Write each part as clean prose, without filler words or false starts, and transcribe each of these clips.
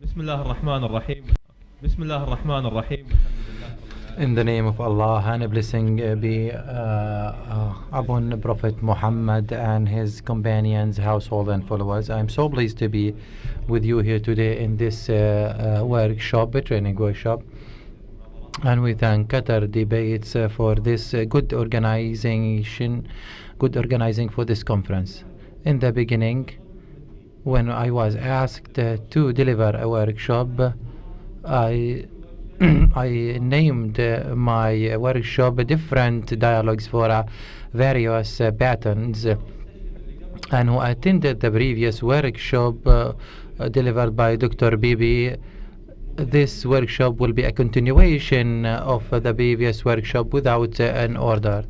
بسم الله الرحمن الرحيم. بسم الله الرحمن الرحيم. In the name of Allah, and a blessing be upon Prophet Muhammad and his companions, household and followers. I'm so pleased to be with you here today in this workshop, training workshop. And we thank Qatar Debates for this good organizing for this conference. In the beginning, when I was asked to deliver a workshop, I named my workshop different dialogues for various patterns. And who attended the previous workshop delivered by Dr. Bibi, this workshop will be a continuation of the previous workshop without an order.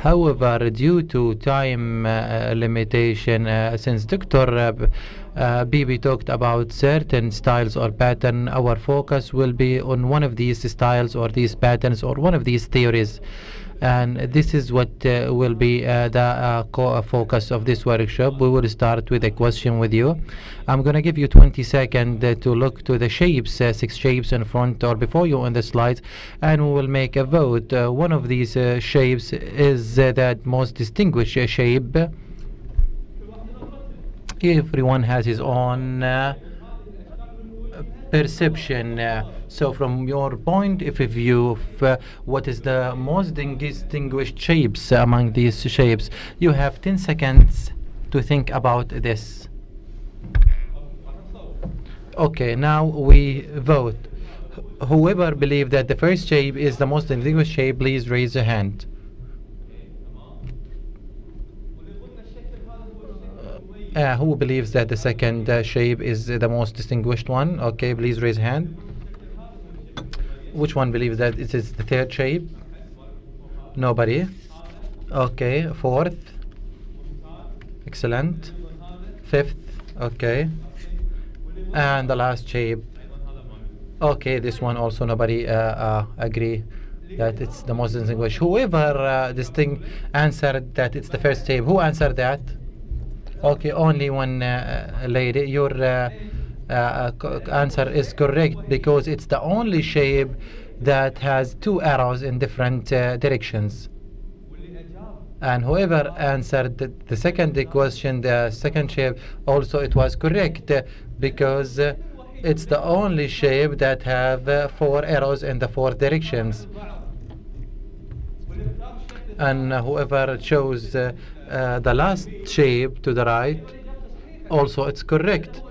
However, due to time limitation, since Dr. Bibi talked about certain styles or pattern, our focus will be on one of these styles or these patterns or one of these theories. And this is what will be the focus of this workshop. We will start with a question with you. I'm going to give you 20 seconds to look to the shapes, 6 shapes in front or before you on the slides, and we will make a vote. One of these shapes is that most distinguished shape. Everyone has his own perception. So from your point of view, what is the most distinguished shapes among these shapes? You have 10 seconds to think about this. Okay, now we vote. Whoever believes that the first shape is the most distinguished shape, please raise a hand. Who believes that the second shape is the most distinguished one? Okay, please raise a hand. Which one believes that it is the third shape? Nobody. Okay, fourth. Excellent. Fifth. Okay. And the last shape. Okay, this one also nobody agree that it's the most distinguished. Whoever answered that it's the first shape. Who answered that? Okay, only one lady. Your answer is correct because it's the only shape that has 2 arrows in different directions. And whoever answered the second question, the second shape, also it was correct because it's the only shape that have 4 arrows in the 4 directions. And whoever chose the last shape to the right, also it's correct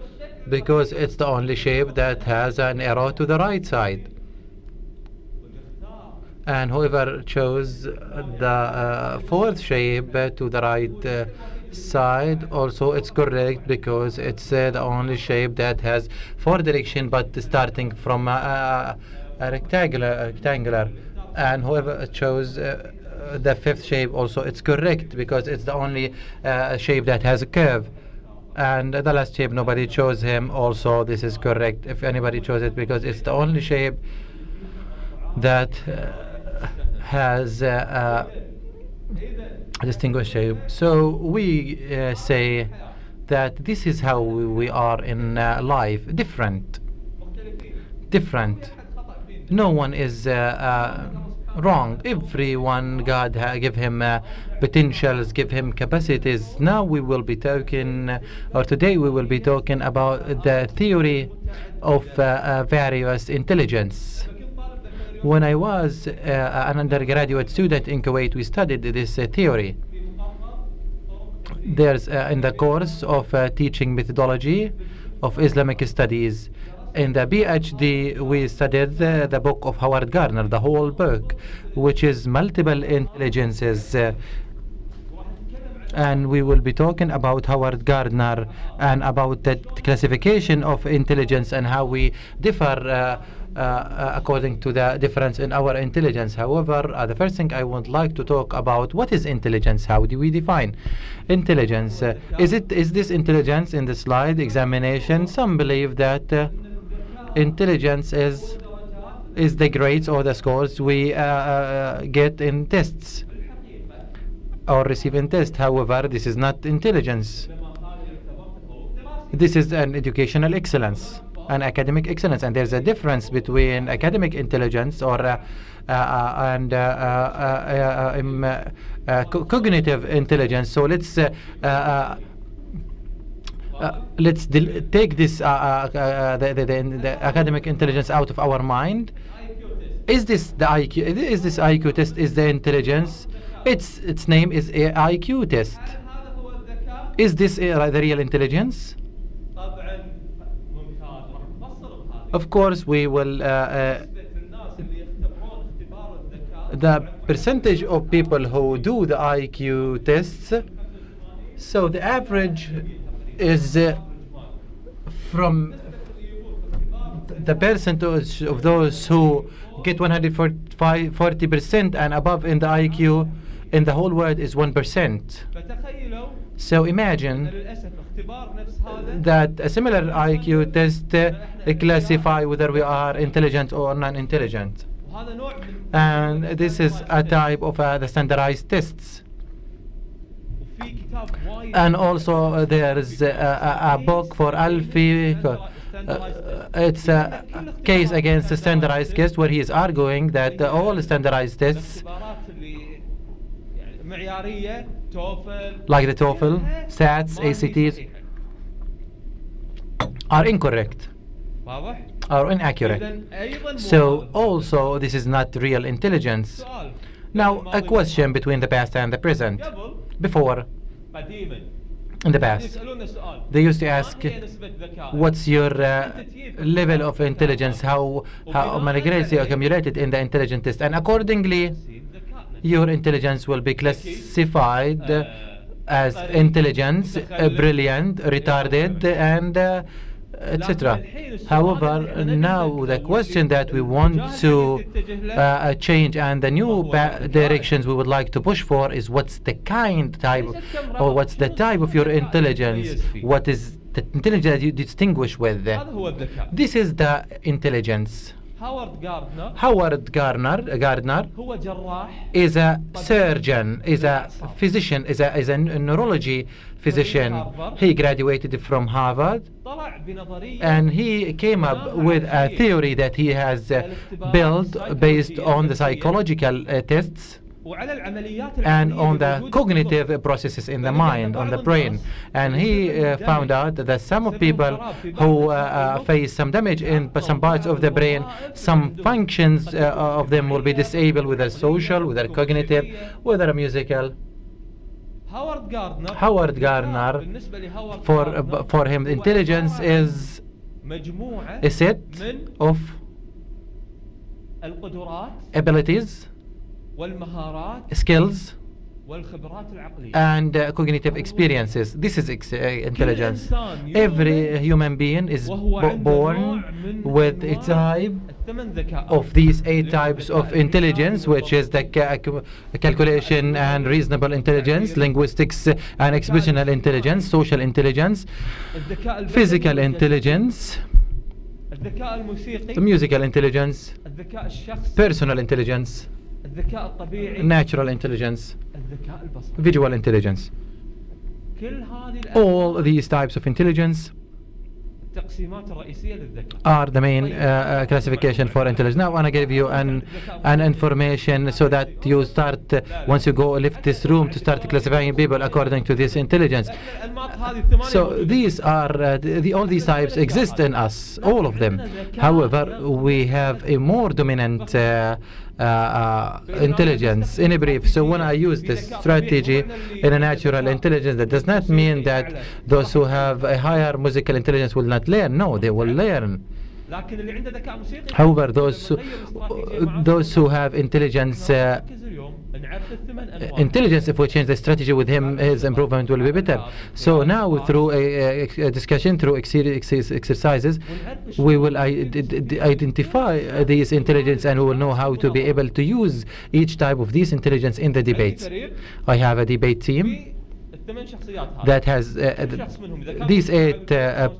because it's the only shape that has an arrow to the right side. And whoever chose the fourth shape to the right side, also it's correct because it's the only shape that has 4 directions but starting from a rectangular. And whoever chose the fifth shape, also it's correct because it's the only shape that has a curve. And the last shape nobody chose him, also this is correct if anybody chose it because it's the only shape that has a distinguished shape. So we say that this is how we are in life, different. No one is wrong. Everyone, God give him potentials, give him capacities. Now we will be talking, or today we will be talking about the theory of various intelligence. When I was an undergraduate student in Kuwait, we studied this theory. There's in the course of teaching methodology of Islamic studies. In the PhD, we studied the book of Howard Gardner, the whole book, which is multiple intelligences. And we will be talking about Howard Gardner and about the classification of intelligence and how we differ according to the difference in our intelligence. However, the first thing I would like to talk about, what is intelligence? How do we define intelligence? Is this intelligence in the slide examination? Some believe that intelligence is the grades or the scores we get in tests or receive in tests. However, this is not intelligence. This is an educational excellence. and academic excellence. And there's a difference between academic intelligence or and cognitive intelligence. So let's take this the academic intelligence out of our mind. Is this the IQ? Is this IQ test? Is the intelligence? Its name is a IQ test. Is this the real intelligence? Of course, we will. The percentage of people who do the IQ tests. So the average is from the percentage of those who get 140% and above in the IQ in the whole world is 1%. So imagine that a similar IQ test classify whether we are intelligent or non-intelligent. And this is a type of the standardized tests. And also there is a book for Alflikawi. It's a case against the standardized test where he is arguing that all standardized tests like the TOEFL, SATs, ACTs are incorrect, are inaccurate. So also this is not real intelligence. Now a question between the past and the present. Before, in the past, they used to ask, what's your level of intelligence, how many grades you accumulated in the intelligence test, and accordingly your intelligence will be classified as intelligence, brilliant, retarded, and etc. However, now the question that we want to change and the new directions we would like to push for is what's the type or what's the type of your intelligence, what is the intelligence that you distinguish with. This is the intelligence. Howard Gardner is a surgeon, is a physician, is a neurology physician. He graduated from Harvard and he came up with a theory that he has built based on the psychological tests and on the cognitive processes in the mind, on the brain. And he found out that some of people who face some damage in some parts of the brain, some functions of them will be disabled, whether social, whether cognitive, whether musical. Howard Gardner, for him, intelligence is a set of abilities, skills, and cognitive experiences. This is intelligence. Every human being is born with a type of these 8 types of intelligence, which is the calculation and reasonable intelligence, linguistics and expressional intelligence, social intelligence, physical intelligence, musical intelligence, personal intelligence, natural intelligence, visual intelligence. All these types of intelligence are the main classification for intelligence. Now I want to give you an information so that you start, once you go leave this room, to start classifying people according to this intelligence. So these are all these types exist in us, all of them. However, we have a more dominant intelligence in a brief. So when I use this strategy in a natural intelligence, that does not mean that those who have a higher musical intelligence will not learn. No, they will learn. However, those who have intelligence, if we change the strategy with him, his improvement will be better. So now, through a discussion, through exercises, we will identify these intelligence, and we will know how to be able to use each type of these intelligence in the debates. I have a debate team that has these 8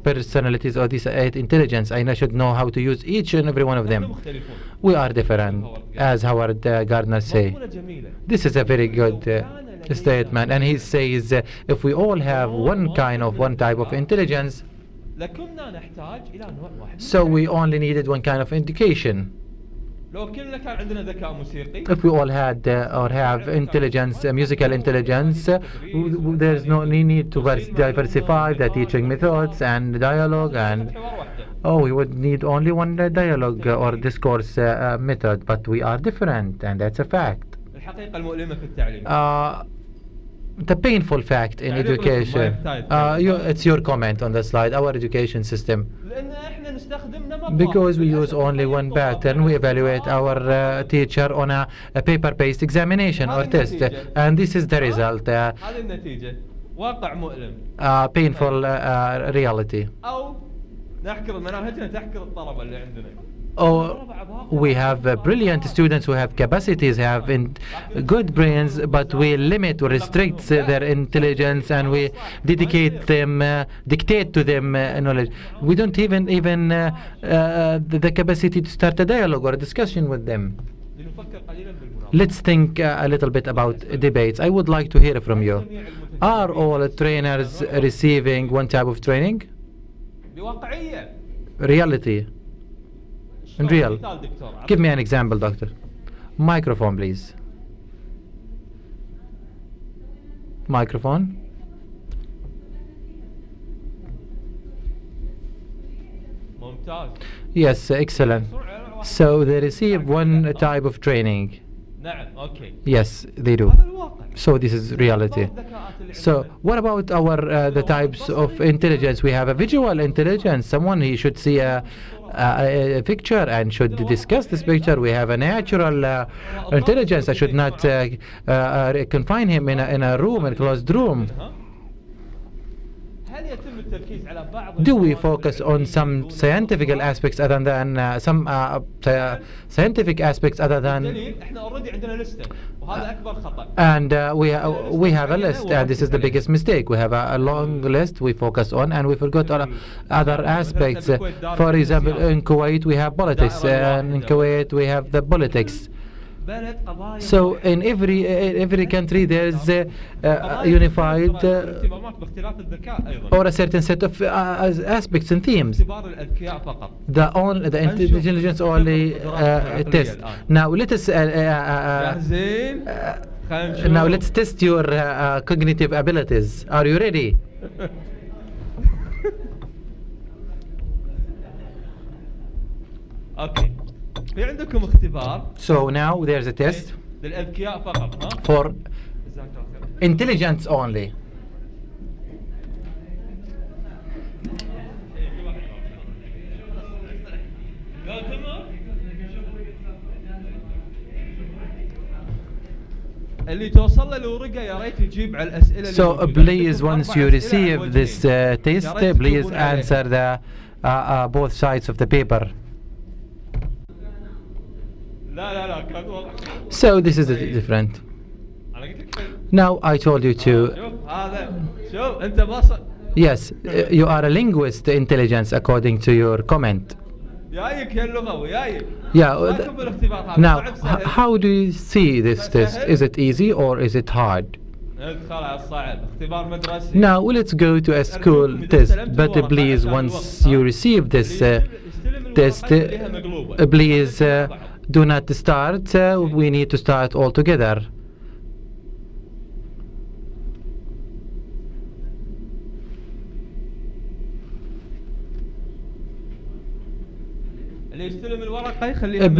personalities or these 8 intelligence. I should know how to use each and every one of them. We are different, as Howard Gardner say. This is a very good statement, and he says if we all have one type of intelligence, لكنا نحتاج إلى نوع واحد. So we only needed one kind of education. لو كلنا كان عندنا ذكاء موسيقي. If we all had or have intelligence, musical intelligence, there's no need to diversify the teaching methods and dialogue, and we would need only one dialogue or discourse method. But we are different, and that's a fact. الحقيقة المؤلمة في التعليم. The painful fact in education. It's your comment on the slide. Our education system. لأن إحنا نستخدم نمط. Because we use only one pattern, we evaluate our teacher on a paper-based examination or test, and this is the result. هذه النتيجة. واقع مؤلم. Painful reality. أو نحكر مناهجنا تحكر الطلبة اللي عندنا. Oh, we have brilliant students who have capacities, have good brains, but we limit or restrict their intelligence, and we dictate to them knowledge. We don't even the capacity to start a dialogue or a discussion with them. Let's think a little bit about debates. I would like to hear from you. Are all trainers receiving one type of training? Reality. And real. Give me an example, doctor. Microphone, please. Microphone. Yes, excellent. So they receive one type of training. Yes, they do. So this is reality. So what about our the types of intelligence? We have a visual intelligence. Someone, he should see a picture and should discuss this picture. We have a natural intelligence. I should not confine him in a room, in a closed room. Do we focus on some scientific aspects other than scientific aspects other than? And we have a list, and this is the biggest mistake. We have a long list we focus on, and we forgot other aspects. For example, in Kuwait we have politics, and in Kuwait we have the politics. So in every country there's unified or a certain set of aspects and themes. The intelligence only test. Now let us now let's test your cognitive abilities. Are you ready? Okay. في عندكم اختبار. So now there's a test للأذكياء فقط. For intelligence only. اللي توصل له الورقة يا ريت يجيب على الأسئلة. So please, once you receive this test, please answer the both sides of the paper. So this is different. Now I told you to. Yes, you are a linguist intelligence according to your comment. Yeah. Now, how do you see this test? Is it easy or is it hard? Now let's go to a school test. But please, once you receive this test, please. Do not start. We need to start all together.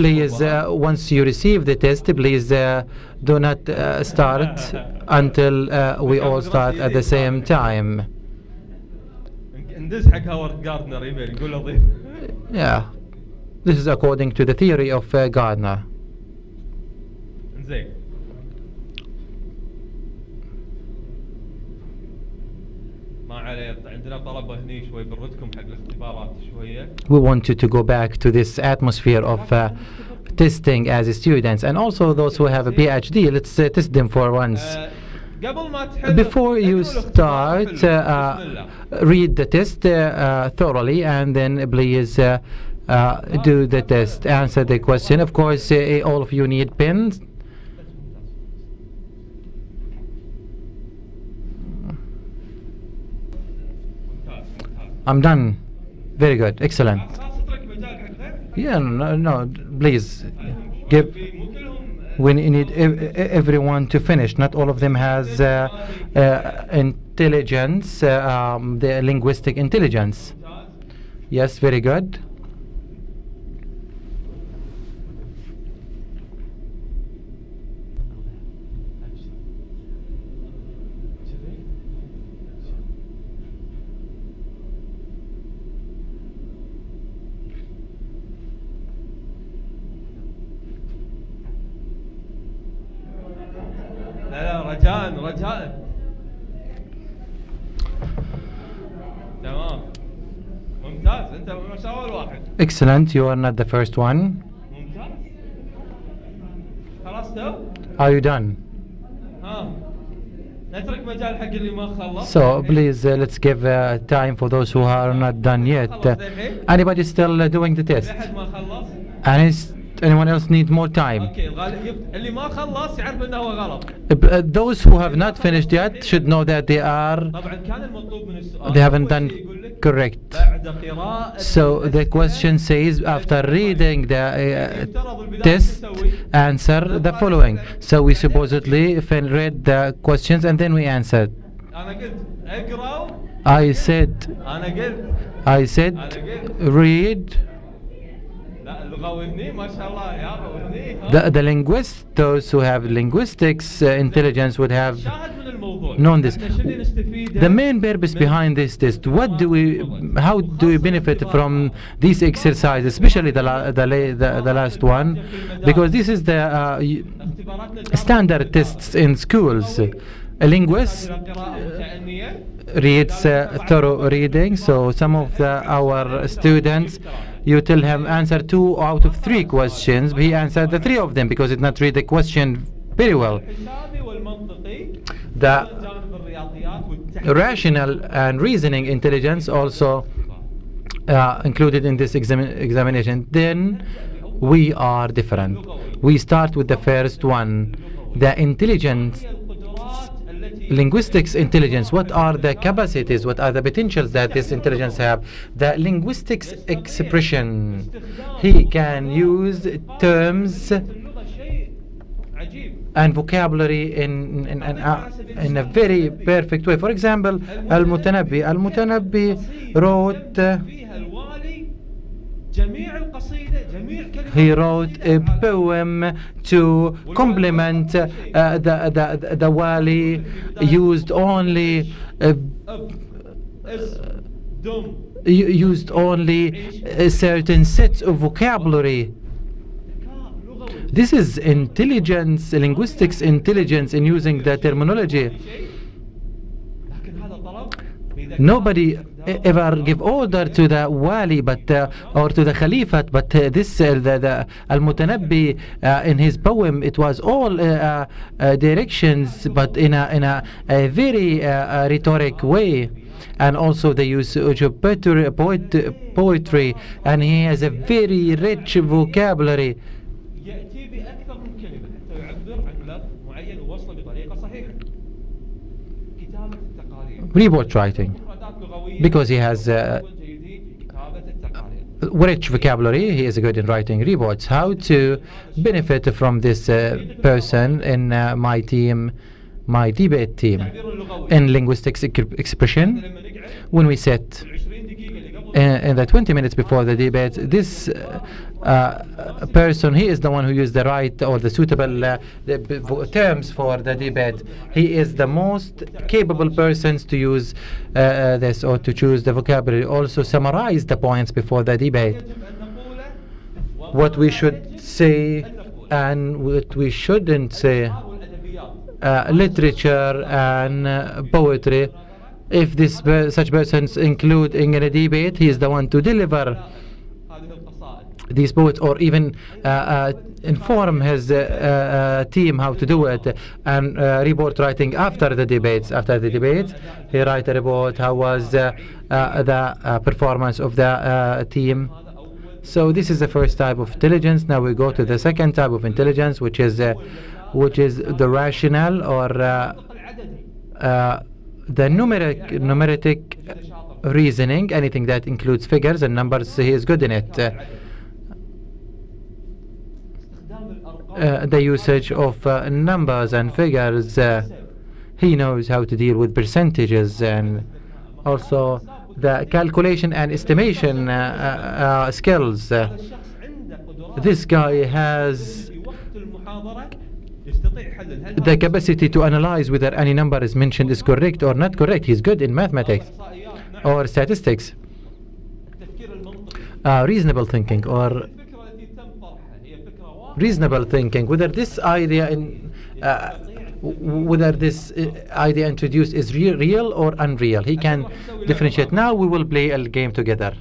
Please, once you receive the test, please do not start until we all start at the same time. Yeah. This is according to the theory of Gardner. We want you to go back to this atmosphere of testing as students, and also those who have a PhD. Let's test them for once. Before you start, read the test thoroughly, and then please do the test, answer the question. Of course, all of you need pens. I'm done. Very good. Excellent. Yeah, no, please give. We need everyone to finish. Not all of them has intelligence, the linguistic intelligence. Yes, very good. لا رجاء تمام ممتاز انت مش اول واحد. Excellent. You are not the first one. ممتاز خلاص تو. Are you done? ها نترك مجال حق اللي ما خلص. So please let's give time for those who are not done yet. Anybody still doing the test? احد ما خلص. Anyone else need more time? اوكي اللي ما خلص يعرف انه هو غلط. Those who have not finished yet should know that they are. طبعا كان المطلوب من السؤال. They haven't done correct. بعد قراءة. So the question says after reading the test, answer the following. So we supposedly read the questions and then we answered. أنا قلت اقرأوا. I said read. The linguists, those who have linguistics intelligence would have known this. The main purpose behind this test, how do we benefit from these exercises, especially the last one, because this is the standard tests in schools. A linguist reads thorough reading, so some of our students, you tell him answer 2 out of 3 questions, he answered the 3 of them because he did not read the question very well. The rational and reasoning intelligence also included in this examination. Then we are different. We start with the first one, the intelligence. Linguistics intelligence. What are the capacities? What are the potentials that this intelligence have? The linguistics expression. He can use terms and vocabulary in a very perfect way. For example, Al-Mutanabbi wrote. He wrote a poem to complement the wali, used only certain sets of vocabulary. This is intelligence, linguistics intelligence in using the terminology. Nobody ever give order to the wali, but or to the khalifat, but this the Al-Mutanabbi in his poem, it was all directions, but in a very rhetoric way, and also they use poetry, and he has a very rich vocabulary. Report writing, because he has rich vocabulary, he is good in writing reports. How to benefit from this person in my team, my debate team? In linguistics expression, when we sit in the 20 minutes before the debate, this person, he is the one who used the right or the suitable terms for the debate. He is the most capable person to use this or to choose the vocabulary. Also summarize the points before the debate. What we should say and what we shouldn't say. Literature and poetry. If this such persons include in a debate, he is the one to deliver these poets, or even inform his team how to do it, and report writing after the debates. After the debates, he write a report how was the performance of the team. So this is the first type of intelligence. Now we go to the second type of intelligence, which is the rational or the numeric reasoning, anything that includes figures and numbers, he is good in it. The usage of numbers and figures, he knows how to deal with percentages, and also the calculation and estimation skills. This guy has the capacity to analyze whether any number is mentioned is correct or not correct. He's good in mathematics or statistics, reasonable thinking, or reasonable thinking, whether this idea introduced is real or unreal. He can differentiate. Now we will play a game together.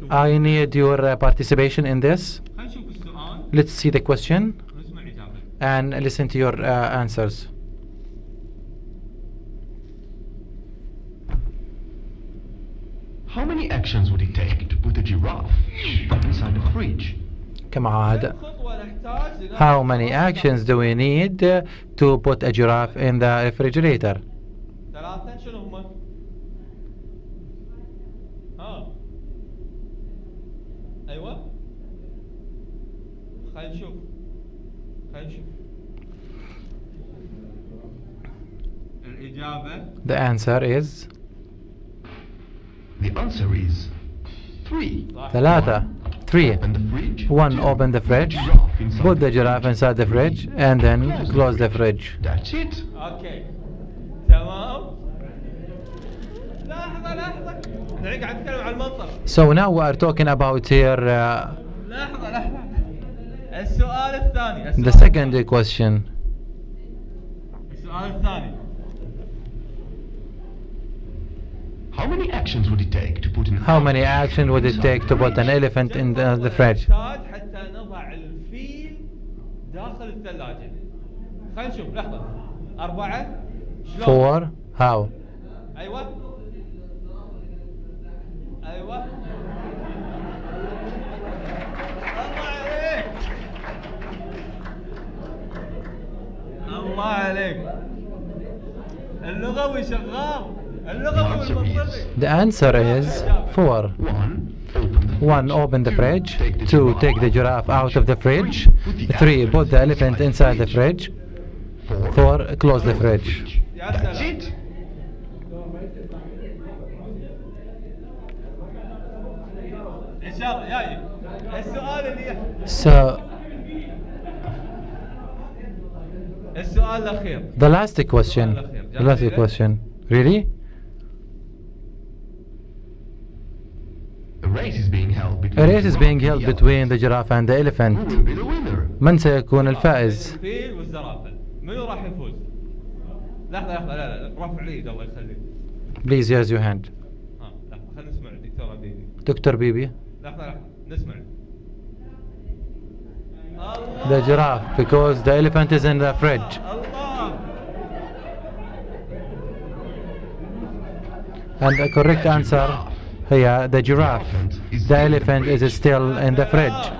I need your participation in this. Let's see the question and listen to your answers. How many actions would it take to put a giraffe inside a fridge? Come on. How many actions do we need to put a giraffe in the refrigerator? The answer is three. ثلاثة. 3. Open the fridge. 1. Open the fridge. Put the giraffe inside the fridge and then close the fridge. That's it. اوكي تمام. لحظة احنا قاعد نتكلم عن المنطق. So now we are talking about here لحظة السؤال الثاني. the second question. السؤال الثاني. How many actions would it take to put How many actions would it take to put an elephant in the fridge? حتى نضع الفيل داخل الثلاجة. خلينا نشوف لحظة. 4. شلون؟ 4. How? أيوة. أيوة. الله عليك. اللغوي شغال. The answer is 4. 1. Open the fridge. 2. Take the giraffe out of the fridge. 3. Put the elephant inside the fridge. 4. Close the fridge. That's it. So السؤال الأخير. The last question. The last question. Really? A race is being held between the giraffe and the elephant. Who will be the winner? من سيكون الفائز؟ الفيل والزرافة. منو راح يفوز؟ لحظة لا رفع اليد الله يخليك. Please raise your hand. لحظة خلينا نسمع الدكتور بيبي. دكتور بيبي. لحظة نسمع. The giraffe, because the elephant is in the fridge. And the correct answer here, the giraffe. The elephant is still in the fridge.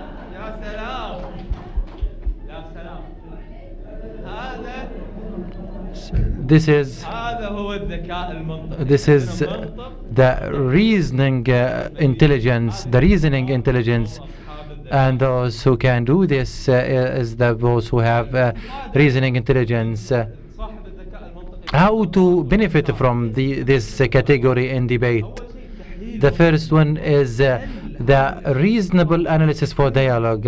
This is the reasoning intelligence, and those who can do this is those who have reasoning intelligence. How to benefit from this category in debate? The first one is the reasonable analysis for dialogue.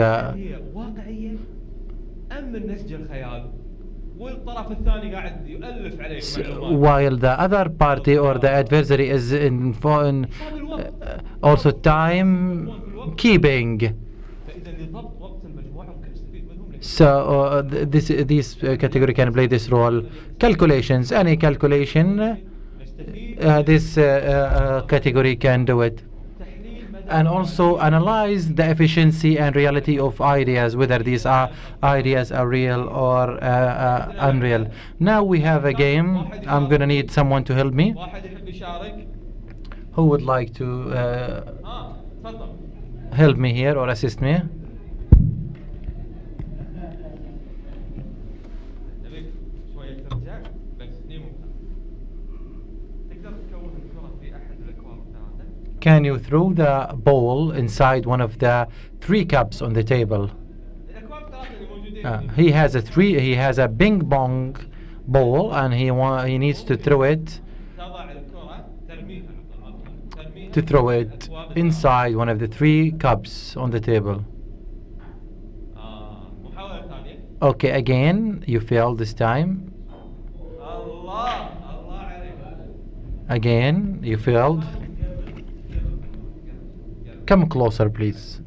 While the other party or the adversary is in also time keeping. So this category can play this role. Calculations, any calculation, this category can do it. And also analyze the efficiency and reality of ideas, whether these ideas are real or unreal. Now we have a game. I'm gonna need someone to help me. Who would like to help me here or assist me? Can you throw the ball inside one of the 3 cups on the table? He has a ping pong ball and he needs to throw it inside one of the 3 cups on the table. Okay, again you failed this time. Again you failed. Come closer please.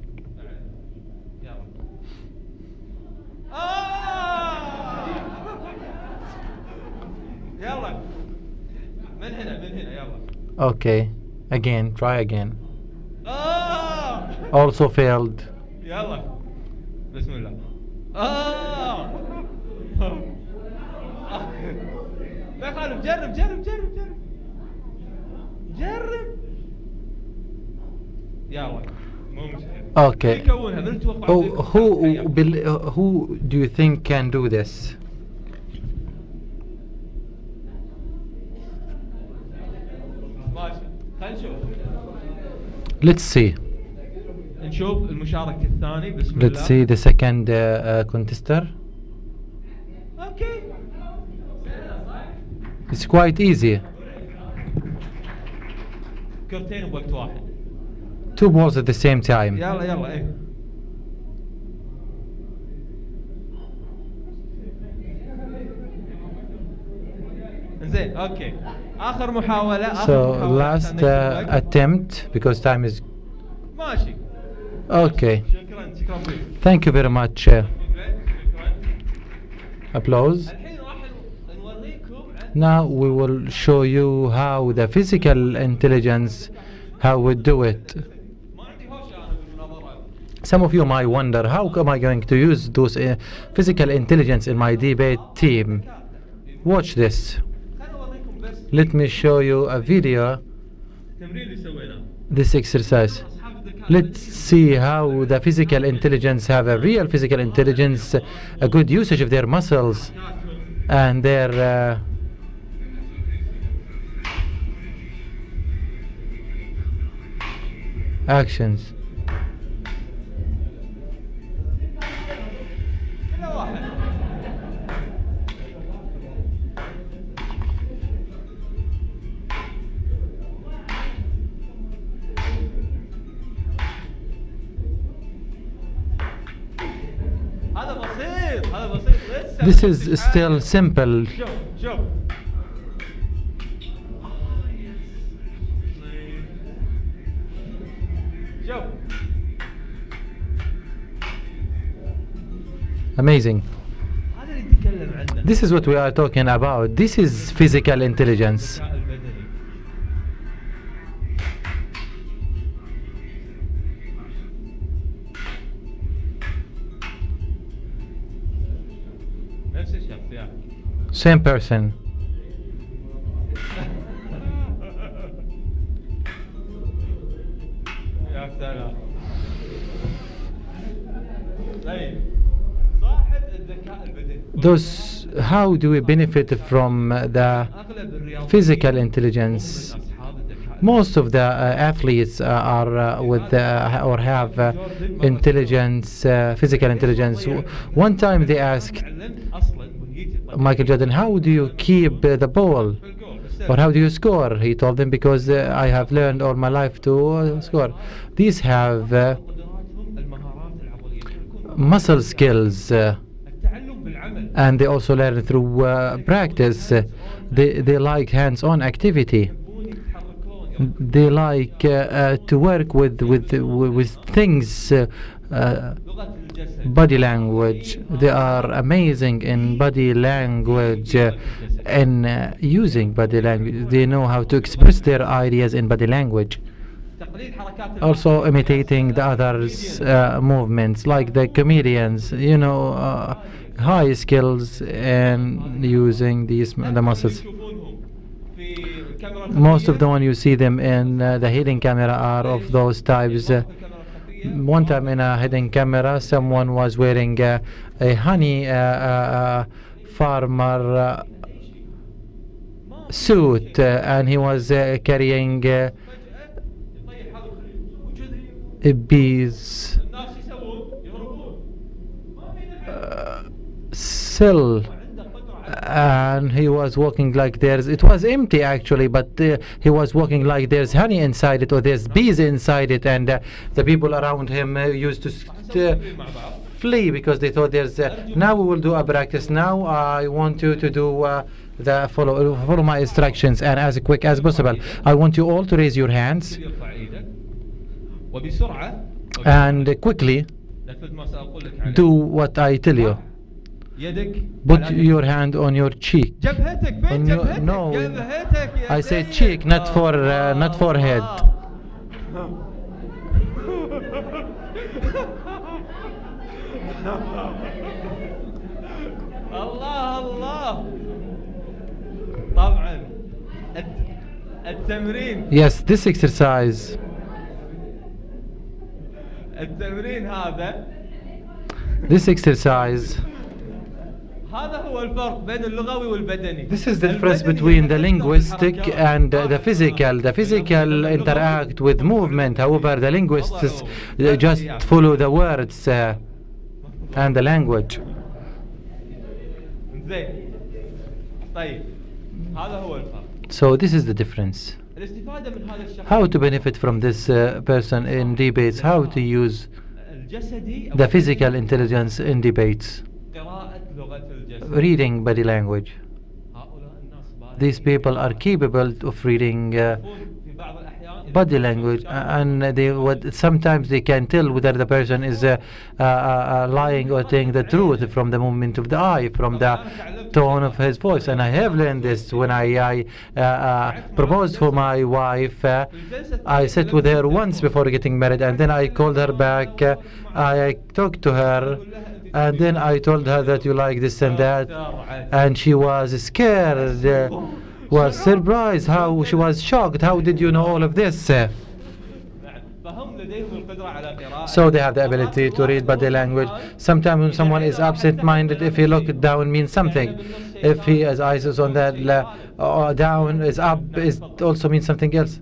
Okay, again, try again. Also failed. يلا بسم الله. لا يخالف، جرب جرب جرب جرب جرب. يلا مو مشكلة. Okay. يكونها من توقع. Who do you think can do this? ماشي خلينا نشوف. Let's see. نشوف المشارك الثاني بسم الله. Let's see the second contestant. اوكي. It's quite easy. كرتين بوقت واحد. 2 balls at the same time. يلا يلا ايه. زين اوكي. اخر محاولة. So last attempt because time is. ماشي. Okay. شكرا شكرا بك. Thank you very much. شكرا. Applause. الحين راح نوريكم عن. Now we will show you how the physical intelligence, how we do it. ما عندي هوش انا بالمناظرة. Some of you might wonder, how am I going to use those physical intelligence in my debate team? Watch this. خليني اوريكم بس Let me show you a video, التمرين اللي سويناه. this exercise. اصحاب الذكاء. Let's see how the physical intelligence have a real physical intelligence, a good usage of their muscles and their actions. كل واحد. هذا بسيط هذا بسيط لسه. This is still simple. شوف شوف. شوف. Amazing. هذا اللي نتكلم عنه. This is what we are talking about. This is physical intelligence. الذكاء البدني. نفس الشخص يا. Same person. يا سلام. طيب صاحب الذكاء البدني. Those, how do we benefit from the اغلب الرياضيين physical intelligence? هم من أصحاب الذكاء. Most of the athletes are with or have intelligence, physical intelligence. One time they asked تعلمت اصلا وهيتي Michael Jordan, how do you keep the ball? Or how do you score? He told them, because I have learned all my life to score. These have قدراتهم المهارات العضلية يكون muscle skills, التعلم بالعمل. and they also learn through practice. They like hands-on activity. يحبون يتحركون. They like to work with things, لغة الجسد. body language. They are amazing in body language, in using body language. They know how to express their ideas in body language. تقليد حركات Also imitating the others' movements, like the comedians, high skills in using the muscles. تشوفونهم في الكاميرا Most of the one you see them in the hidden camera are of those types. One time in a hidden camera, someone was wearing a honey farmer suit, and he was carrying bees الناس يسوون يهربون ما في نفع cell, عنده قدرة على and he was walking like it was empty actually, but he was walking like there's honey inside it or there's bees inside it, and the people around him used to مع بعض flee because they thought there's now we will do a practice. Now I want you to do the follow my instructions, and as quick as possible. I want you all to raise your hands يرفع ايدك وبسرعة and quickly نفذ ما سأقول لك عليه. do what I tell you. يدك Put على your hand on your cheek. جبهتك On فين your- جبهتك no. جبهتك يا I said سيد. cheek, not for not forehead. الله الله طبعا التمرين Yes, this exercise. التمرين هذا This exercise. هذا هو الفرق بين اللغوي والبدني. This is the difference البدني between the يتقدم linguistic بالحركات. and the physical. The physical interact with movement. However, the linguists just follow the words and the language. زين طيب هذا هو الفرق. So this is the difference. الاستفادة من هذا الشخص How to benefit from this person in debates. How to use الجسدي أو the physical intelligence in debates. قراءة لغة الجسد. Reading body language. هؤلاء الناس These people are capable of reading في بعض الأحيان إذا body language, and sometimes they can tell whether the person is lying or telling the truth from the movement of the eye, from the tone of his voice. And I have learned this when I proposed for my wife. I sat with her once before getting married, and then I called her back. I talked to her, and then I told her that you like this and that, and she was scared. Was surprised, how she was shocked. How did you know all of this? فهم لديهم القدرة على قراءة. So they have the ability to read body language. Sometimes when someone is absent-minded, if he look down means something. If his eyes is on that down is up, is also means something else.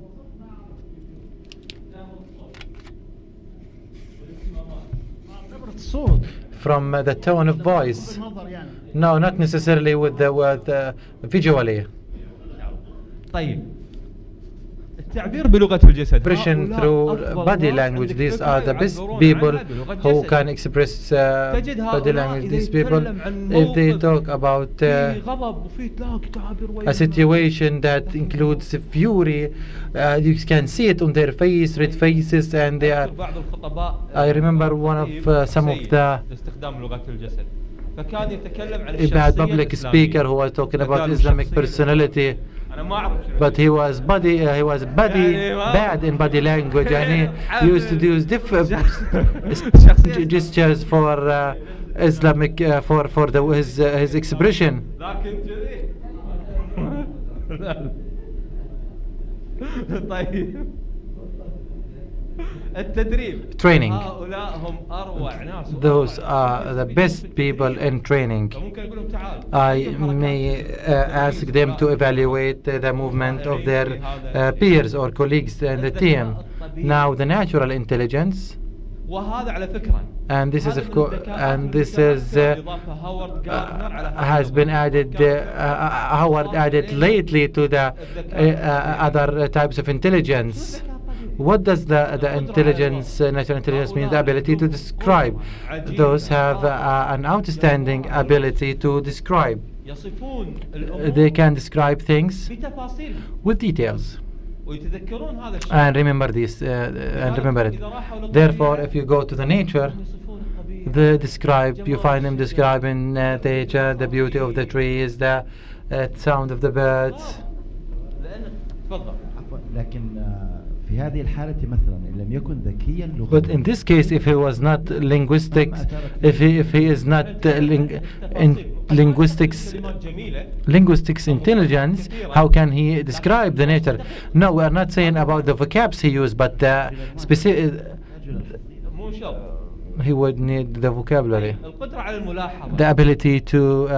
الصوت From the tone of voice. بالنظر يعني. No, not necessarily with the visually. طيب التعبير بلغة الجسد. Expression هؤلاء through أفضل body ناس language. عندك These فكرة are the best يعبرون people عنها بلغة who جسد. can express تجد body هؤلاء language. إذا These people, يتكلم عن if they موقف talk about في غضب وفي تلاقي تعابير a وجه. situation that includes fury, you can see it on their face, red faces, and they are. بعض الخطباء I remember one of some of the استخدام لغة الجسد. فكان يتكلم عن a الشخصية bad public الإسلامية. speaker who was talking about Islamic personality, أنا ما أعرف شنو. but he was bad in body language, and he used to use different gestures for Islamic for his expression. لكن كذي. طيب التدريب. Training. هؤلاء هم أروع ناس. Those are the best people in training. فممكن أقول لهم تعال. I may ask them to evaluate the movement of their peers or colleagues in the team. Now, the natural intelligence, وهذا على فكرة. and this is of course, and this is has been added. Howard added lately to the other types of intelligence. What does the intelligence, natural intelligence, mean? The ability to describe. Those have an outstanding ability to describe. يصفون They can describe things بتفاصيل with details. ويتذكرون هذا الشيء. And remember this, and remember it. Therefore, if you go to the nature, you find them describing nature, the beauty of the trees, the sound of the birds. تفضل. عفوا لكن في هذه الحالة مثلا إن لم يكن ذكيا But in this case, if he was not linguistics, if he is not linguistics intelligence, how can he describe the nature? No, we are not saying about the vocabs he used, but the specific. مو شرط. He would need the vocabulary, القدرة على الملاحظة. the ability to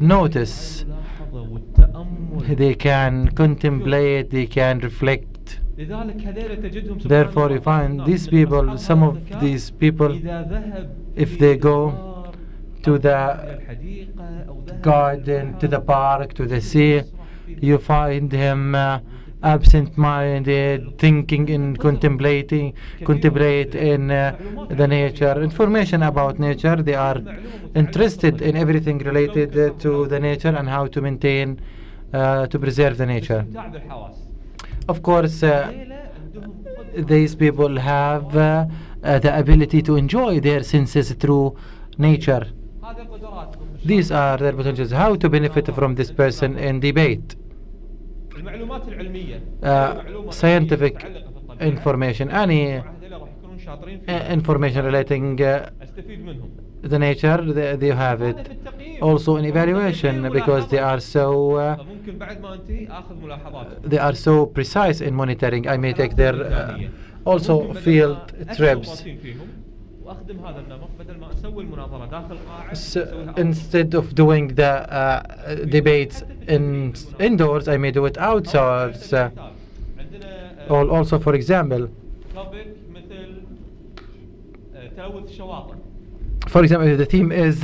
notice. الملاحظة والتأمل. They can contemplate, they can reflect. لذلك هذول تجدهم سبحان Therefore, الله you find الناس these من people, أصحاب some هذا of الذكاء these people, إذا ذهب if they go للبحر to أو the ذهب إلى الحديقة أو ذهب إلى garden, to the البحر، park, to the sea, you find him absent-minded, thinking and contemplate in the nature. Information about nature, they are interested in everything related to the nature and how to maintain, to preserve the nature. استمتاع بالحواس. Of course, هذيلا عندهم قدرة these people have the ability to enjoy their senses through nature. هذه قدراتهم. These are their potentials. How to benefit from this person in debate. المعلومات العلمية معلومة Scientific متعلقة في الطبيعة. information, any هذيلا راح يكونون شاطرين فيها. information relating استفيد منهم. the nature, they have هذا it. في التقييم. Also in وهم evaluation, تقييم because they ملاحظة. are so فممكن بعد ما انتهي اخذ ملاحظات. they are so precise in monitoring. I may take their also field trips. واخدم هذا النمط بدل ما اسوي المناظرة داخل قاعة. Instead of doing the debates indoors, I may do it outdoors. Or also, for example, topic مثل تلوث الشواطئ. for example, if the theme is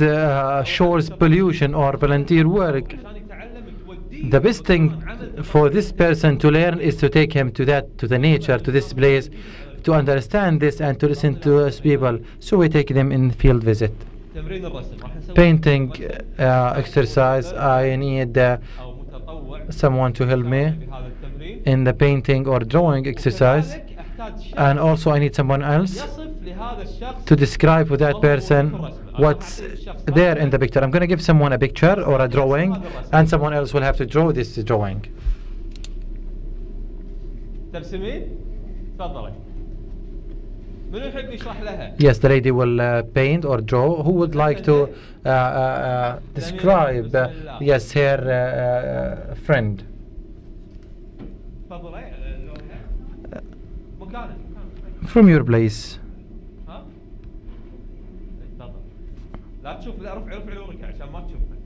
shores pollution or volunteer work, عشان يتعلم توديه the best thing for this person to learn is to take him to the nature, to this place, to understand this and to listen to us people. So we take them in field visit. تمرين الرسم. راح نسوي Painting رسم exercise, I need أو متطوع someone to help me بهذا التمرين. in the painting or drawing exercise, وكذلك أحتاج شخص and also I need someone else يصف لهذا الشخص to describe for that person what's there in the picture. I'm going to give someone a picture or a drawing, and someone else will have to draw this drawing. ترسمين؟ تفضلي. من يحب يشرح لها؟ Yes, the lady will paint or draw. Who would like to describe yes, her friend? تفضلي على اللوحة. مكانك. From your place. ها؟ تفضل. لا تشوف، لا رفعي نورك عشان ما تشوفها.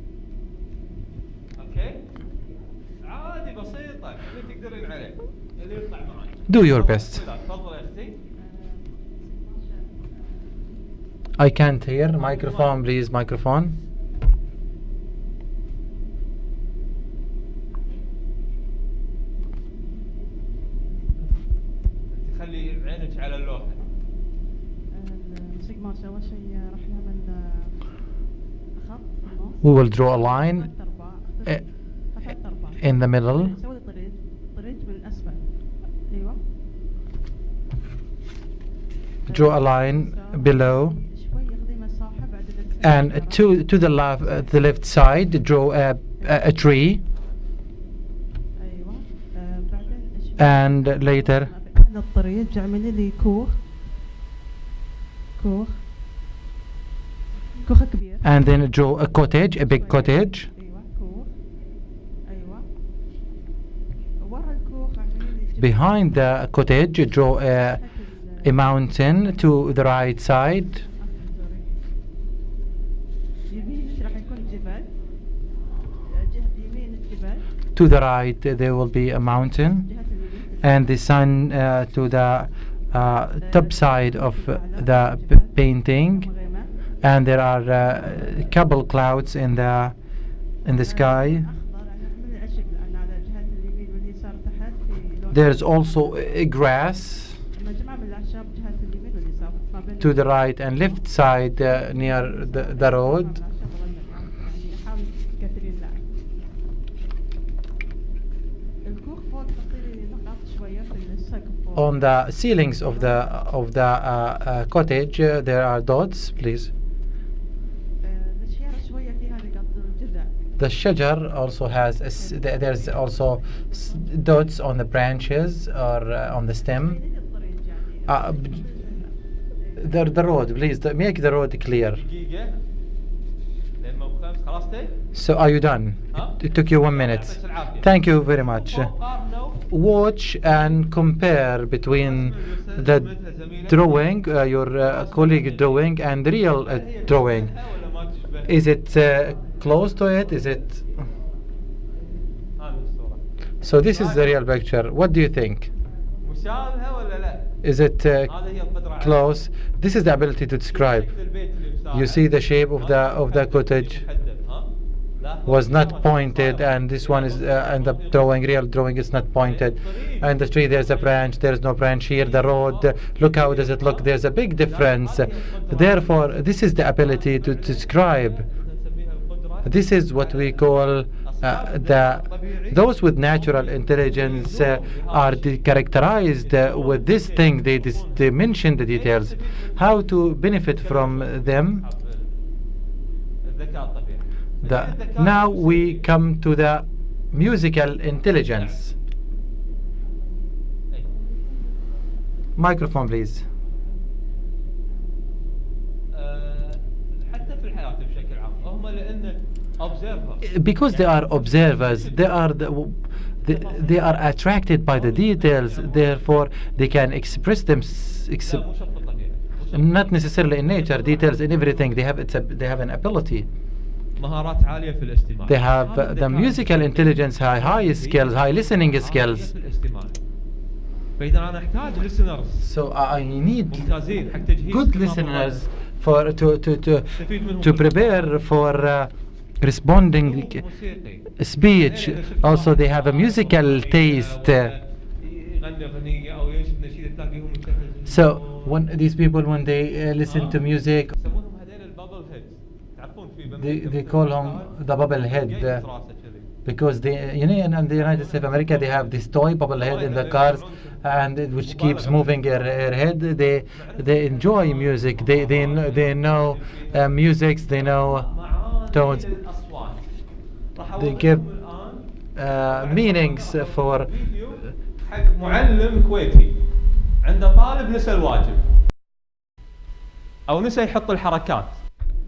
اوكي؟ عادي بسيطة، اللي تقدرين عليه. اللي يطلع معك. Do your best. تفضلي يا اختي. I can't hear. Microphone, please. Microphone. تخلي عينك على اللوحة. نسيق ماشي أول شيء راح نعمل خط في النص. We will draw a line ثلاث أرباع. in the middle. نسوي طريق من الأسفل. أيوة. Draw a line below. شوي ياخذي مساحة بعد And to the left side, draw a tree. أيوة. بعدين And later, هذا الطريق اعملي لي كوخ كبير. and then draw a cottage, a big cottage. أيوة كوخ. أيوة. ورا الكوخ اعملي لي Behind the cottage, draw a mountain to the right side. يمينك راح يكون جبل. جهة يمين الجبل. To the right, there will be a mountain. جهة اليمين. And the sun to the top side of the painting. And there are a couple clouds in the sky. There's also a grass to the right and left side near the road. On the ceilings of the cottage, there are dots, please. The shajar also has there's also dots on the branches or on the stem. The road, please make the road clear. So are you done? It took you 1 minute. Thank you very much. Watch and compare between the drawing, your colleague drawing, and the real drawing. Is it close to it? Is it? So this is the real picture. What do you think? مشابهة ولا لا؟ Is it هذه هي القدرة على close? This is the ability to describe. شكل البيت اللي مساعد. You see the shape of the محدد، cottage محدد، ها؟ لا، هو was not كما pointed, تفضل. and this one is and the real drawing is not pointed. And the tree, there's a branch, there's no branch here. The road, look how does it look? There's a big difference. Therefore, this is the ability to describe. نسميها القدرة. This is what we call those with natural intelligence are characterized with this thing. They mention the details, how to benefit from them. الذكاء الطبيعي. Now we come to the musical intelligence. Microphone, please. حتى في الحياة بشكل عام هم لأن observers. Because they are observers, they are attracted by the details. Therefore, they can express them. لا مو شرط الطبيعي. Not necessarily in nature, details in everything. They have an ability. مهارات عالية في الاستماع. They have the musical intelligence, high skills, high listening skills. في الاستماع. فإذا أنا أحتاج listeners So I need ممتازين حق تجهيز good كلام listeners الرد. for to prepare for responding موسيقي. speech. Also, they have a musical taste. يغني أغنية أو ينشد نشيد تلاقيهم ينتهزون. So when these people, when they listen to music, يسمونهم هذين البابل هيد. تعرفون في they call them the bubble head. Because in the United States of America, they have this toy bubble head in the cars, and which keeps moving her head. They enjoy music. They know music. They know tones. They give meanings for. حق معلم كويتي عنده طالب نسى الواجب أو نسى يحط الحركات.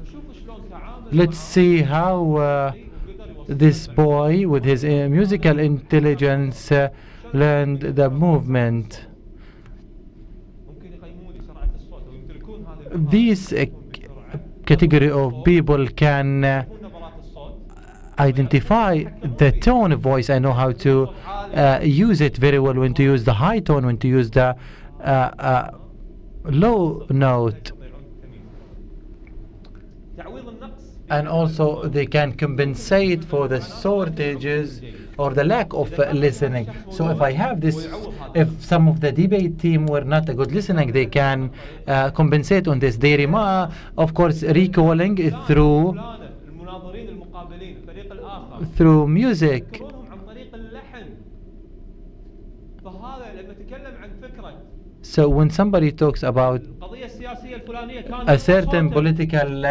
نشوف شلون تعامل. Let's see how this boy, with his musical intelligence, learned the movement. ممكن يقيمون لي سرعة الصوت ويمتلكون هذه This category of people can نبرات الصوت. identify the tone of voice. I know how to use it very well, when to use the high tone, when to use the low note. تعويض النقص. And also they can compensate for the shortages or the lack of listening. So if I have this, if some of the debate team were not a good listening, they can compensate on this. They of course, recalling it through المناظرين المقابلين الفريق الآخر. through music. يذكرونهم عن طريق اللحن. فهذا لما تكلم عن فكرة So when somebody talks about القضية السياسية الفلانية كان a certain political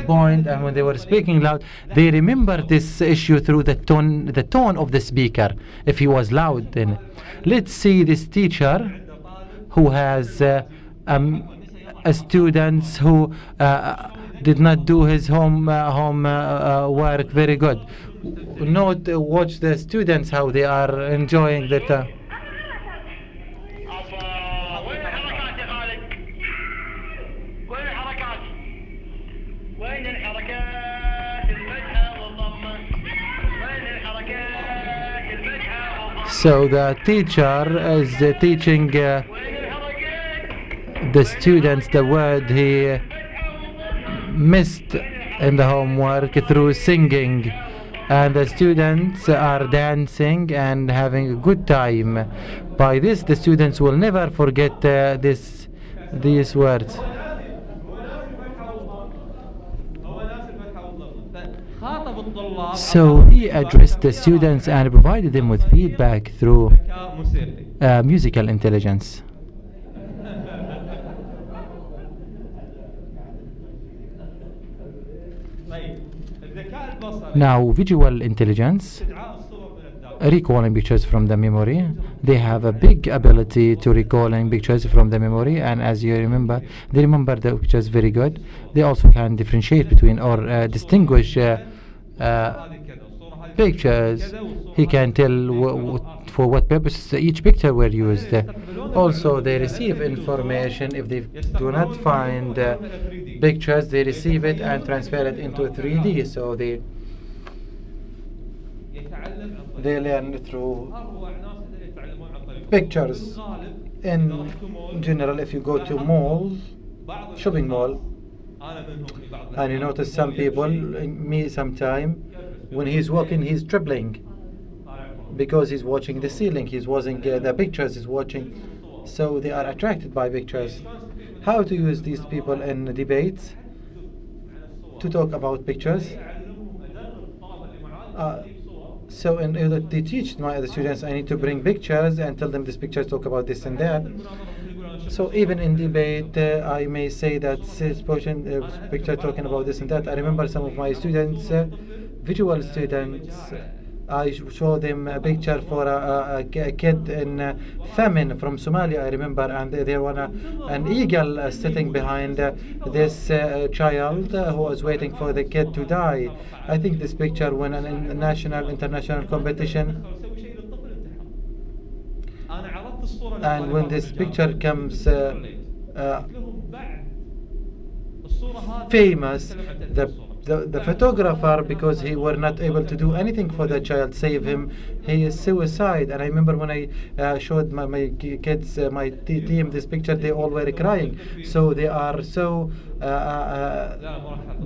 point, and when they were speaking loud, they remember this issue through the tone of the speaker, if he was loud. Then let's see this teacher who has a students who did not do his home work very good. Watch the students how they are enjoying the time. وين الحركات يا خالد؟ وين الحركات؟ وين الحركات الفتحة والضمة؟ وين الحركات الفتحة والضمة؟ So the teacher is teaching وين الحركات؟ the students the word he missed in the homework through singing, and the students are dancing and having a good time. By this, the students will never forget these words. So he addressed the students and provided them with feedback through musical intelligence. Now, visual intelligence, recalling pictures from the memory. They have a big ability to recalling pictures from the memory, and as you remember, they remember the pictures very good. They also can differentiate between or distinguish pictures. He can tell for what purpose each picture were used. Also, they receive information. If they do not find pictures, they receive it and transfer it into 3D. So they learn through pictures. بالغالب In إذا رحتوا مول، general, if you go to لاحظت mall, بعض shopping الأشخاص، mall, أنا منهم في بعض and you الأحيان، notice some يمشي، people, me sometime, when he's walking, he's dribbling طالع فوق. because he's watching the ceiling, he's watching the pictures, he's watching, so they are attracted by pictures. How to use these people in debates to talk about pictures? أعلمهم أدرب الطلبة اللي معاي Uh, أجيب صور. So in order to teach my other students, I need to bring pictures and tell them this pictures talk about this and that. So even in debate, I may say that this picture talking about this and that. I remember some of my students, visual students, I show them a picture for a kid in famine from Somalia, I remember, and there was an eagle sitting behind this child who was waiting for the kid to die. I think this picture won an international competition. أسوي شيء للطفل انتحر. أنا عرضت الصورة And للطالب when هذا this في picture الجامعة. comes قلت لهم بعد الصورة هذه famous, نتكلم عن تأثير the, الصورة. the photographer, because he were not able to do anything for the child, save him, he is suicide. And I remember when I showed my kids, my team this picture, they all were crying. So they are so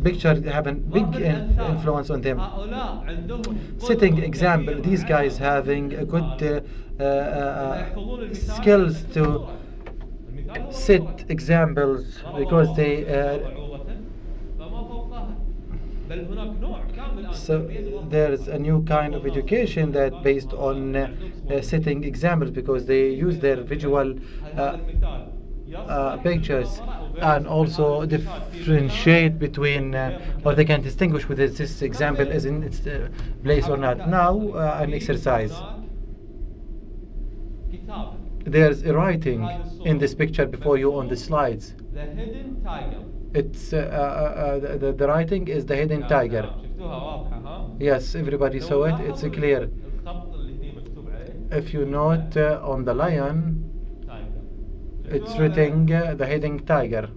picture having big influence on them. هؤلاء عندهم Setting قدرة example, كبيرة these guys على having a good يحفظون المثال skills to المثال هو set الصورة. examples because they عروضة فما فوقها. بل هناك نوع كامل الآن so there's a new kind of education that based on setting examples because they use their visual هذا المثال pictures and also differentiate between or they can distinguish whether this example is in its place or not. Now an exercise. كتاب There's a writing in this picture before you on the slides. The Hidden Tiger. It's the writing is the hidden tiger. شفتوها واضحة ها؟ Yes, everybody saw it. It's clear. الخط اللي هني مكتوب عليه If you note on the lion, tiger. it's written the hidden tiger.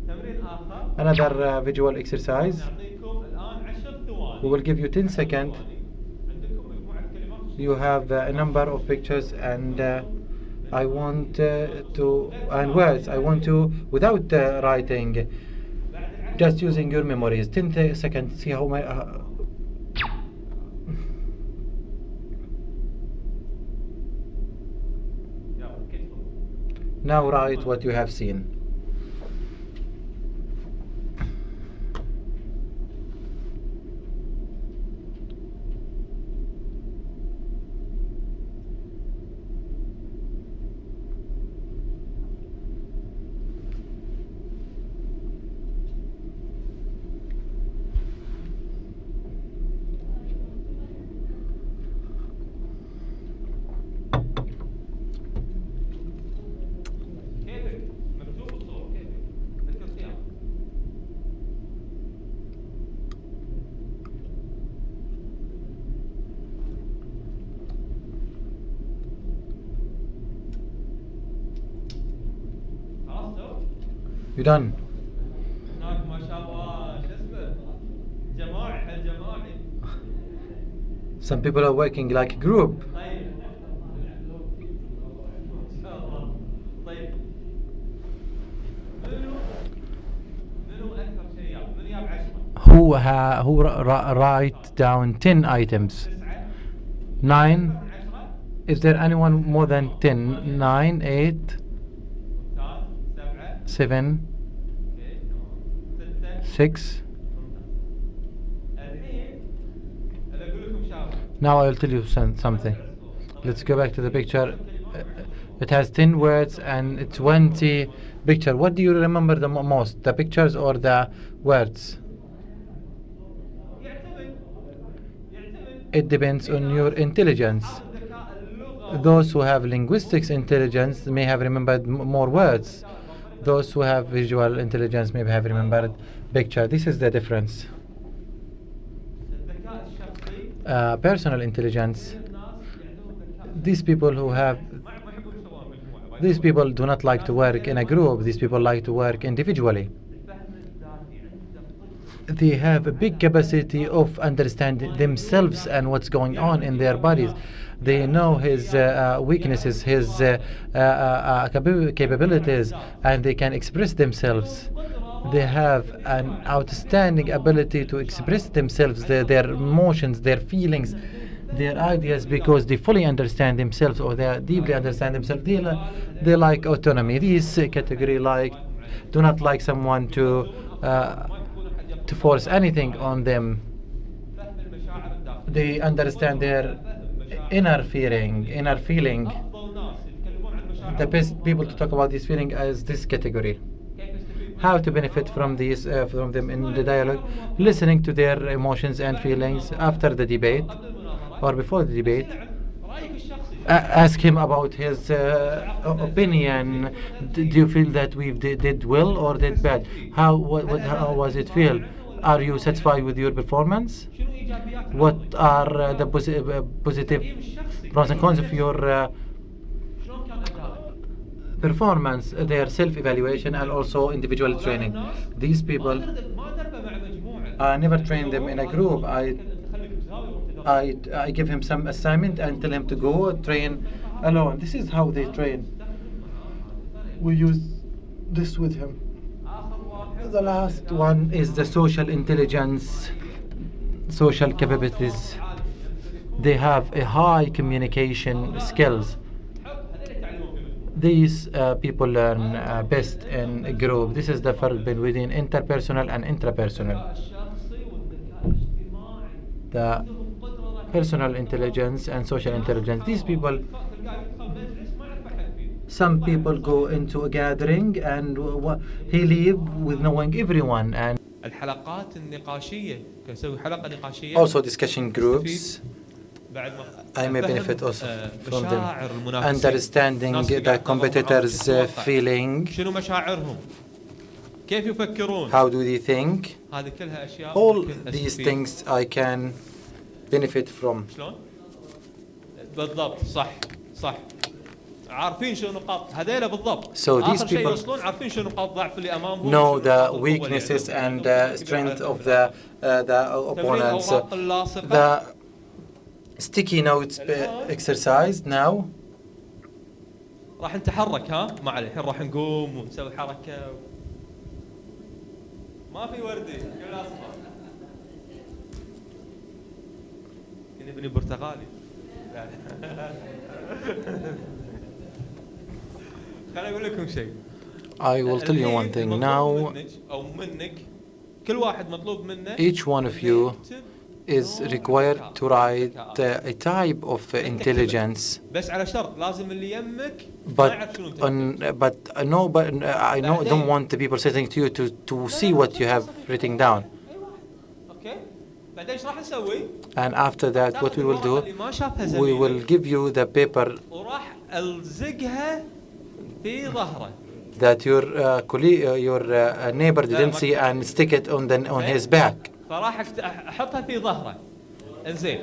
تمرين آخر. Another visual exercise. نعطيكم الآن 10 ثواني. We will give you 10 seconds. عندكم مجموعة كلمات. You have a number of pictures and I want to and words. I want to without writing, just using your memories. 10 seconds. See how my. Now write what you have seen. You done? هناك ما شاء الله شو اسمه جماعي الجماعي. Some people are working like a group. طيب ان شاء الله. طيب منو اكثر شيء ياب؟ من ياب 10؟ Who write down 10 items? 9. 10؟ Is there anyone more than 10? 9, 8, ممتاز. 7. 7, اوكي تمام. 6. 6. الحين انا اقول لكم شغله. Now I'll tell you something. Let's go back to the picture. It has 10 words and 20 picture. What do you remember the most? The pictures or the words? It depends on your intelligence. Those who have linguistics intelligence may have remembered more words. Those who have visual intelligence may have remembered picture. This is the difference. Personal intelligence. These people do not like to work in a group. These people like to work individually. they have a big capacity of understanding themselves and what's going on in their bodies. They know his weaknesses, his capabilities, and they can express themselves. They have an outstanding ability to express themselves, their emotions, their feelings, their ideas, because they fully understand themselves, or they deeply understand themselves. They like autonomy. These category do not like someone to force anything on them. They understand their inner feeling. The best people to talk about this feeling as this category. How to benefit from these from them in the dialogue, listening to their emotions and feelings after the debate or before the debate. Ask him about his opinion. Do you feel that we did well or did bad? How was it feel? Are you satisfied with your performance? What are the positive pros and cons of your performance? Their self-evaluation and also individual training. These people, I never train them in a group. I give him some assignment and tell him to go train alone. This is how they train. We use this with him. The last one is the social intelligence, social capabilities. They have a high communication skills. These people learn best in a group. This is the difference between interpersonal and intrapersonal. The personal intelligence and social intelligence. These people, some people go into a gathering and he leave with knowing everyone, and الحلقات النقاشية كنسوي حلقة نقاشية. Also discussion groups. I may benefit also from them. Understanding the competitors' feeling. شنو مشاعرهم؟ كيف يفكرون؟ How do they think? هذه كلها أشياء. All these things I can benefit from. شلون؟ بالضبط صح. عارفين شنو نقاط هذيلا بالضبط. So these آخر شيء people يوصلون عارفين شنو نقاط ضعف اللي أمامهم. know the weaknesses and strength of the opponents. The sticky notes exercise now. راح نتحرك ها ما عليه الحين راح نقوم ونسوي حركة. ما في وردي كل أصفر. كني بني برتقالي. خليني أقول لكم شيء. I will tell you one thing now. أو منك كل واحد مطلوب منه. Each one of you is required to write a type of intelligence. بس على شرط لازم اللي يمك But I don't want the people sitting to you to see what you have written down. Okay. بعدين إيش راح نسوي؟ And after that, what we will do, we will give you the paper وراح ألزقها في ظهره. that your neighbor didn't see and stick it on his back. فراح احطها في ظهره. انزين.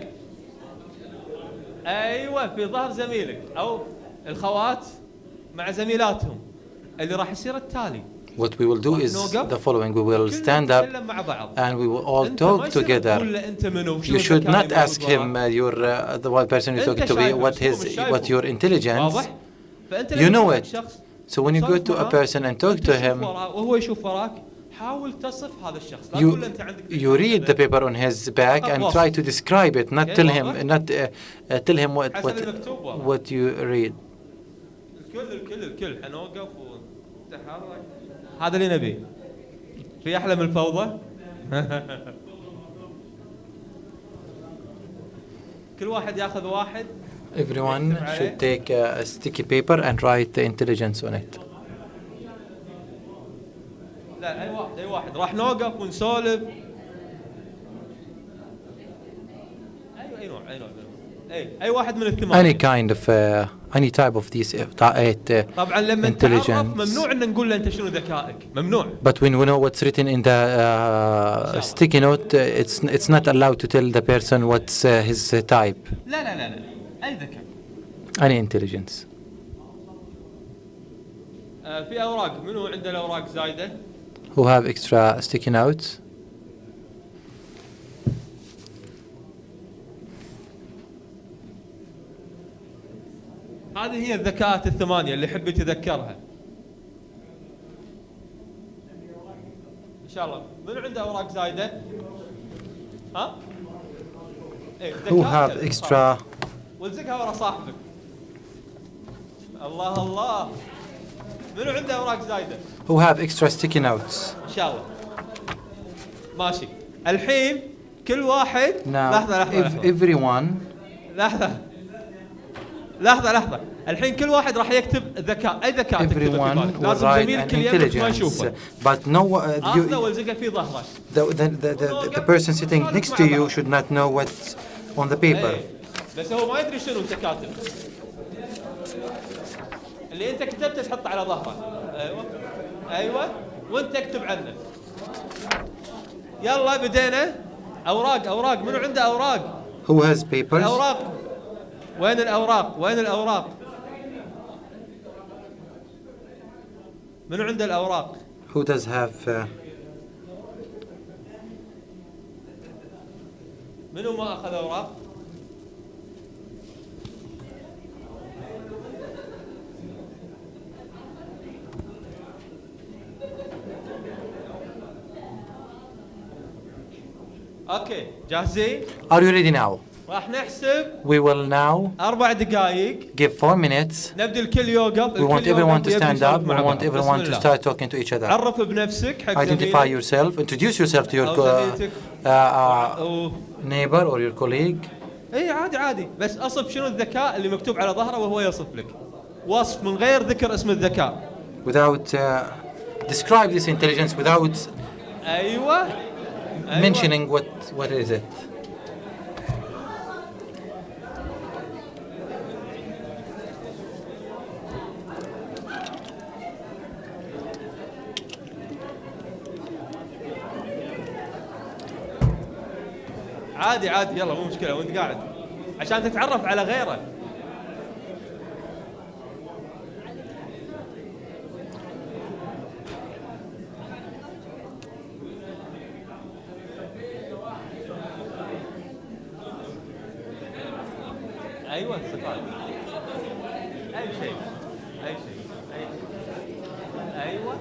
ايوه في ظهر زميلك او الخوات مع زميلاتهم اللي راح يصير التالي. What we will do is the following. We will stand up and we will all talk together. You should not ask him, the one person you're talking to, what your intelligence. You know it. So when you go to a person and talk to him, وهو يشوف وراك حاول تصف هذا الشخص. you read the paper on his back and try to describe it, not tell him what you read. الكل حنوقف ونتحرك. هذا اللي نبيه. في أحلى من الفوضى. كل واحد ياخذ واحد. Everyone should take a sticky paper and write the intelligence on it. لا أي واحد راح نوقف ونسولف. أي واحد من الثمانية. Any kind of any type of these طبعا لما نتعرف ممنوع ان نقول له انت شنو ذكائك ممنوع. But when we know what's written in the sticky note, it's not allowed to tell the person what's his type. لا أي ذكاء. Any intelligence. في أوراق منو عنده الأوراق زايدة؟ Who have extra sticky notes? هذه هي الذكاءات الثمانية اللي يحب يتذكرها. إن شاء الله. منو عنده أوراق زايدة؟ ها؟ إيه Who have extra? والزقها ورا صاحبك. الله الله. منو عنده أوراق زايدة؟ Who have extra sticky notes? إن شاء الله. ماشي. الحين كل واحد Now, لحظة if لحظة. everyone, لحظة. الحين كل واحد راح يكتب ذكاء، أي ذكاء تكتبه في everyone بالك. will لازم write زميلك an اللي يمك ما intelligence, يشوفه. but no, أخذه والزقه في ظهرك. the person sitting next to you should not know what's on the paper. إيه. بس هو ما يدري شنو أنت كاتب. اللي أنت كتبته تحطه على ظهرك. أيوة. وأنت اكتب عنه. يلا بدينا. أوراق. منو عنده أوراق؟ Who has papers? الأوراق. وين الأوراق؟ منو عنده الأوراق؟ Who does have? منو ما أخذ أوراق؟ أوكي جاهزين؟ Are you ready now? راح نحسب We will now 4 دقائق. give 4 minutes. نبدأ الكل يوقف. We want everyone to stand up. We مع want بعض. everyone بسم to الله. start talking to each other. عرف بنفسك حق Identify زميلك yourself. Introduce yourself to your أو زميلتك. neighbor or your colleague. اي عادي بس اصف شنو الذكاء اللي مكتوب على ظهره وهو يصف لك. وصف من غير ذكر اسم الذكاء. Without describe this intelligence without ايوه. mentioning what is it. عادي يلا مو مشكلة وانت قاعد عشان تتعرف على غيره. ايوه الثقال. اي شيء. ايوه.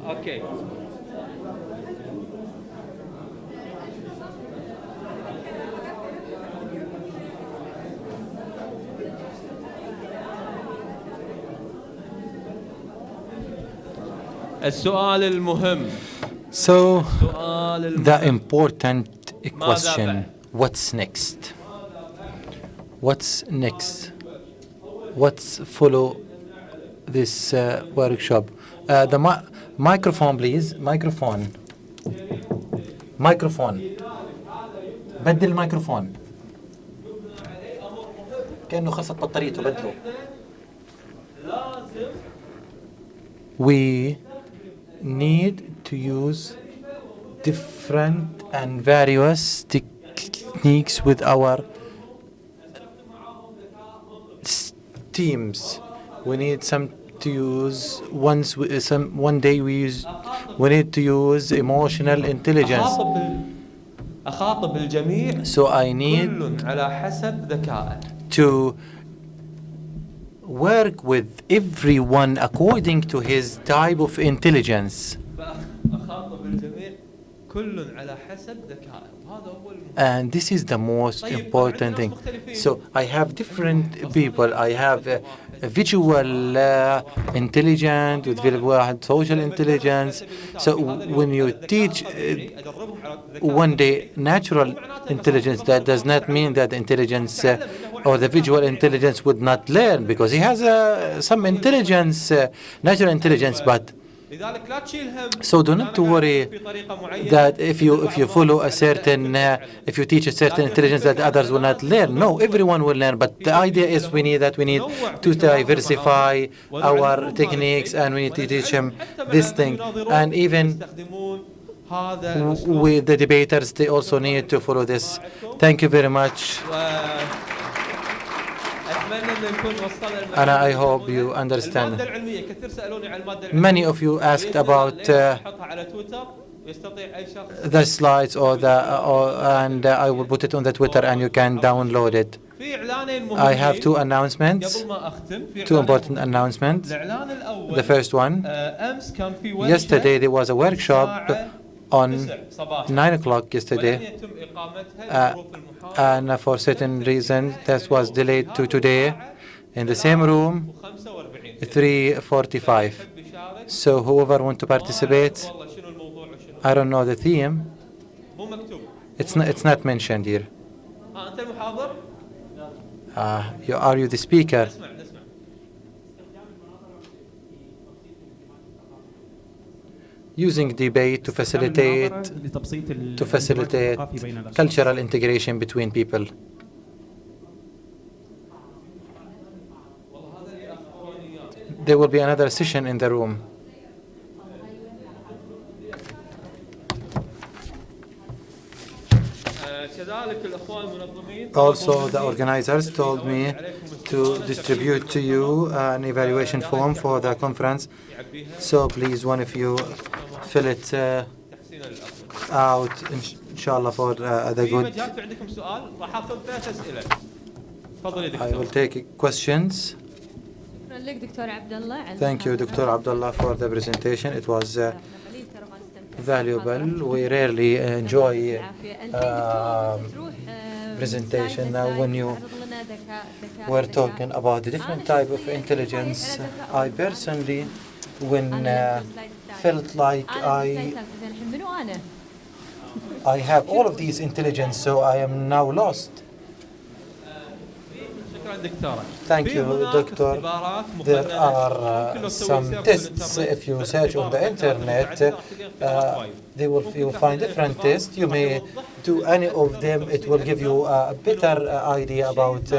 اوكي. السؤال المهم. So السؤال المهم. the important question, بعد؟ what's next? What's next? What's follow this workshop? The microphone please. Microphone. بدل الميكروفون. كأنه خلصت بطاريته بدله. لازم We need to use different and various techniques with our teams. We need some to use one day we need to use emotional intelligence. أخاطب الجميع So I need كل على حسب ذكائه. to work with everyone according to his type of intelligence. أخاطب الجميع كل على حسب ذكائه. هذا هو And this is the most important thing. So I have different people. I have a visual intelligence with واحد social intelligence. So when you teach one day natural intelligence, that does not mean that intelligence or the visual intelligence would not learn, because he has some intelligence, natural intelligence, but so do not to worry that if you follow a certain if you teach a certain intelligence that others will not learn. No, everyone will learn, but the idea is we need to diversify our techniques, and we need to teach them this thing. And even with the debaters, they also need to follow this. Thank you very much. And I hope you understand. Many of you asked about the slides and I will put it on the Twitter and you can download it. I have two announcements, two important announcements. The first one, yesterday there was a workshop on 9 o'clock yesterday, and for certain reason that was delayed to today in the same room, 3:45. So whoever want to participate, I don't know the theme. It's not mentioned here. Are you the speaker? Using debate to facilitate cultural integration between people. There will be another session in the room. Also, the organizers told me to distribute to you an evaluation form for the conference. So please, one of you, fill it out, inshallah, for the good. I will take questions. Thank you, Dr. Abdullah, for the presentation. It was valuable. We rarely enjoy presentation. Now, when you were talking about the different type of intelligence, I personally, when felt like I have all of these intelligence, so I am now lost. Thank you, Doctor. There are some tests. If you search on the internet, you will find different tests. You may do any of them. It will give you a better idea about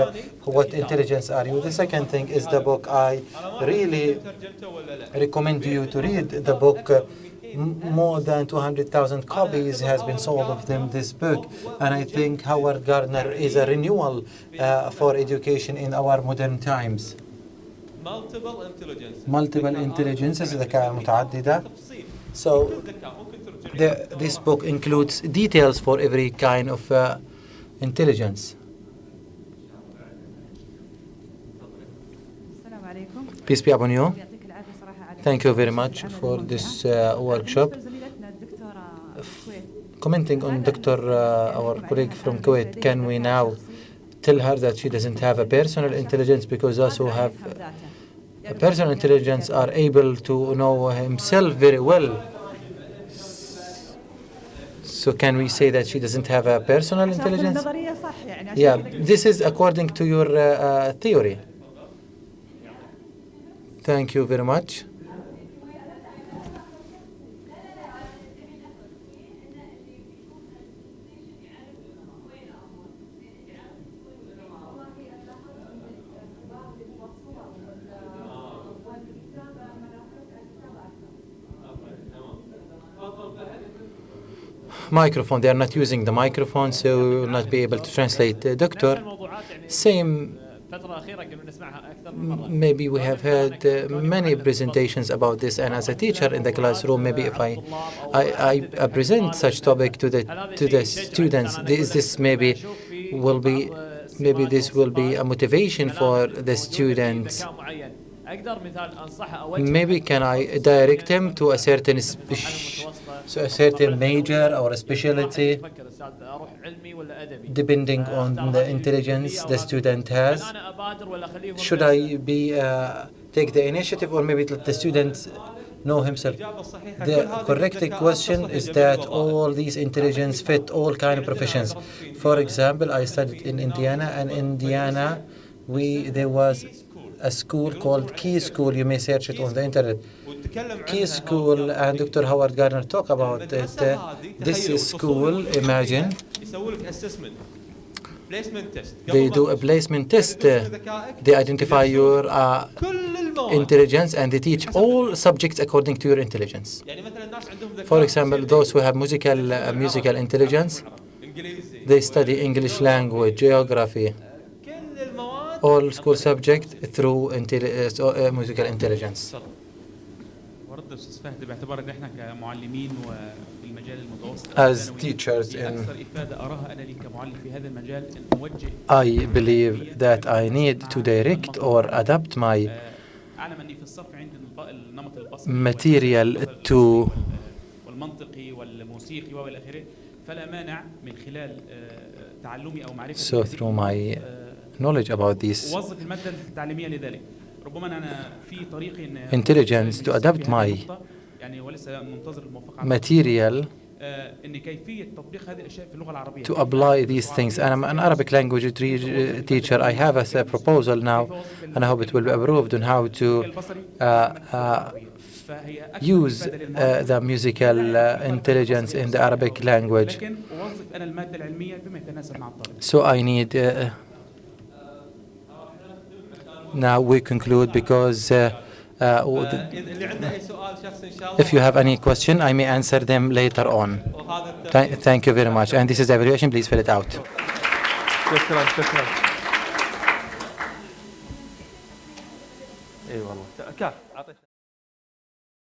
what intelligence are you. The second thing is the book. I really recommend you to read the book. More than 200,000 copies has been sold of them, this book, and I think Howard Gardner is a renewal for education in our modern times. Multiple intelligences, ذكاء متعددة. So this book includes details for every kind of intelligence. Peace be upon you. Thank you very much for this workshop. Commenting on our colleague from Kuwait, can we now tell her that she doesn't have a personal intelligence, because those who have a personal intelligence are able to know himself very well? So can we say that she doesn't have a personal intelligence? Yeah, this is according to your theory. Thank you very much. microphone. They are not using the microphone, so we will not be able to translate. Doctor, same. Maybe we have heard many presentations about this, and as a teacher in the classroom, maybe if I present such topic to the students, this maybe this will be a motivation for the students. Maybe can I direct him to a certain major or a specialty, depending on the intelligence the student has? Should I take the initiative, or maybe let the student know himself? The correct question is that all these intelligence fit all kind of professions. For example, I studied in Indiana, and Indiana, there was a school called Key School. You may search it on the internet. Key School, and Dr. Howard Gardner talk about it. This school, imagine, they do a placement test. They identify your intelligence, and they teach all subjects according to your intelligence. For example, those who have musical intelligence, they study English language, geography, all school subjects through musical intelligence. As teachers, I believe that I need to direct or adapt my material to so through my knowledge about these intelligence to adapt my material to apply these things. And I'm an Arabic language teacher. I have a proposal now, and I hope it will be approved on how to use the musical intelligence in the Arabic language. So I need now we conclude, because if you have any question, I may answer them later on. Thank you very much. And this is the evaluation. Please fill it out.